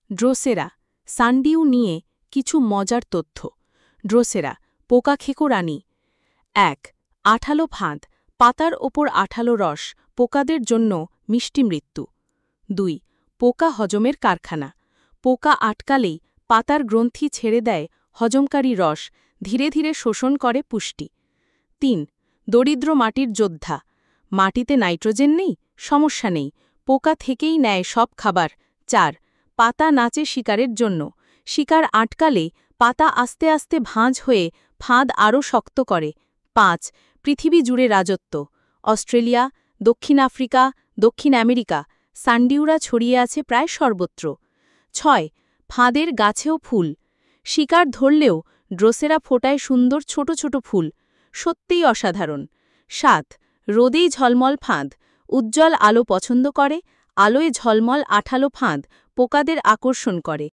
Drosera sundew নিয়ে কিছু মজার তথ্য। ড্রোসেরা পোকাখেকো রানী। ১. আঠালো ফাঁদ, পাতার ওপর আঠালো রস, পোকাদের জন্য মিষ্টি মৃত্যু। ২. পোকা হজমের কারখানা, পোকা আটকালেই পাতার গ্রন্থি ছেড়ে দেয় হজমকারী রস, ধীরে ধীরে শোষণ করে পুষ্টি। ৩. দরিদ্র মাটির যোদ্ধা, মাটিতে নাইট্রোজেন নেই, সমস্যা নেই, পোকা থেকেই নেয় সব খাবার। ৪. পাতা নাচে শিকারের জন্য, শিকার আটকালে পাতা আস্তে আস্তে ভাঁজ হয়ে ফাঁদ আরও শক্ত করে। ৫. পৃথিবী জুড়ে রাজত্ব, অস্ট্রেলিয়া, দক্ষিণ আফ্রিকা, দক্ষিণ আমেরিকা, সানডিউরা ছড়িয়ে আছে প্রায় সর্বত্র। ৬. ফাঁদের গাছেও ফুল, শিকার ধরলেও ড্রোসেরা ফোটায় সুন্দর ছোট ছোট ফুল, সত্যিই অসাধারণ। ৭. রোদেই ঝলমল ফাঁদ, উজ্জ্বল আলো পছন্দ করে, আলোয় ঝলমল আঠালো ফাঁদ পোকাদের আকর্ষণ করে।